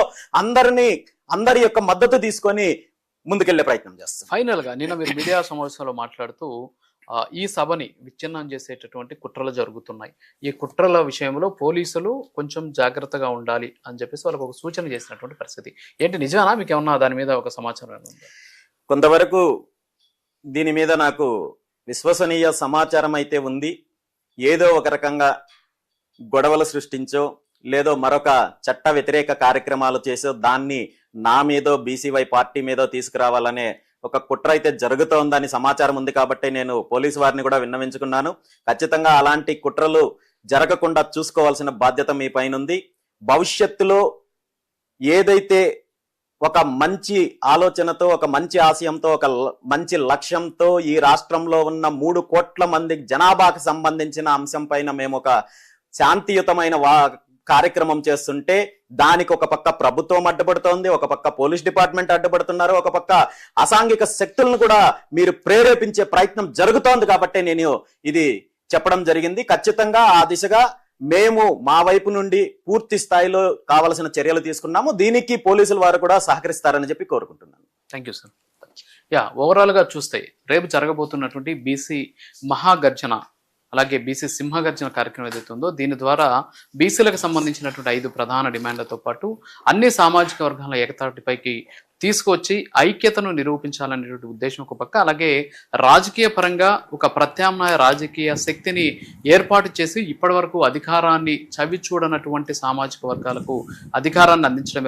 విషయంలో అందరి యొక్క మద్దతు తీసుకొని ముందుకెళ్లే ప్రయత్నం చేస్తాం. ఫైనల్ గా నిన్న మీరు మీడియా సమావేశంలో మాట్లాడుతూ ఈ సభని విచ్ఛిన్నం చేసేటటువంటి కుట్రలు జరుగుతున్నాయి, ఈ కుట్రల విషయంలో పోలీసులు కొంచెం జాగ్రత్తగా ఉండాలి అని చెప్పేసి వాళ్ళకి ఒక సూచన చేసినటువంటి పరిస్థితి ఏంటి, నిజమేనా? మీకు ఏమన్నా దాని మీద ఒక సమాచారం ఉందా? కొంతవరకు దీని మీద నాకు విశ్వసనీయ సమాచారం అయితే ఉంది. ఏదో ఒక రకంగా గొడవలు సృష్టించో లేదో మరొక చట్ట వ్యతిరేక కార్యక్రమాలు చేసో దాన్ని నా మీదో బీసీవై పార్టీ మీదో తీసుకురావాలనే ఒక కుట్ర అయితే జరుగుతోందని సమాచారం ఉంది. కాబట్టి నేను పోలీసు వారిని కూడా విన్నవించుకున్నాను. ఖచ్చితంగా అలాంటి కుట్రలు జరగకుండా చూసుకోవాల్సిన బాధ్యత మీ పైన ఉంది. భవిష్యత్తులో ఏదైతే ఒక మంచి ఆలోచనతో, ఒక మంచి ఆశయంతో, ఒక మంచి లక్ష్యంతో ఈ రాష్ట్రంలో ఉన్న 3 కోట్ల మంది జనాభాకు సంబంధించిన అంశం పైన మేము ఒక శాంతియుతమైన కార్యక్రమం చేస్తుంటే దానికి ఒక పక్క ప్రభుత్వం అడ్డుపడుతోంది, ఒక పక్క పోలీస్ డిపార్ట్మెంట్ అడ్డుపడుతున్నారు, ఒక పక్క అసాంఘిక శక్తులను కూడా మీరు ప్రేరేపించే ప్రయత్నం జరుగుతోంది. కాబట్టి నేను ఇది చెప్పడం జరిగింది. ఖచ్చితంగా ఆ దిశగా మేము మా వైపు నుండి పూర్తి స్థాయిలో కావలసిన చర్యలు తీసుకున్నాము. దీనికి పోలీసుల వారు కూడా సహకరిస్తారని చెప్పి కోరుకుంటున్నాను. Thank you sir. ఓవరాల్ గా చూస్తే రేపు జరగబోతున్నటువంటి బీసీ మహాగర్జన అలాగే బీసీ సింహగర్జన కార్యక్రమం ఏదైతే ఉందో దీని ద్వారా బీసీలకు సంబంధించినటువంటి 5 ప్రధాన డిమాండ్లతో పాటు అన్ని సామాజిక వర్గాల ఏకతాటిపైకి తీసుకొచ్చి ఐక్యతను నిరూపించాలనేటువంటి ఉద్దేశం ఒక పక్క, అలాగే రాజకీయ పరంగా ఒక ప్రత్యామ్నాయ రాజకీయ శక్తిని ఏర్పాటు చేసి ఇప్పటి వరకు అధికారాన్ని చవి చూడనటువంటి సామాజిక వర్గాలకు అధికారాన్ని అందించడం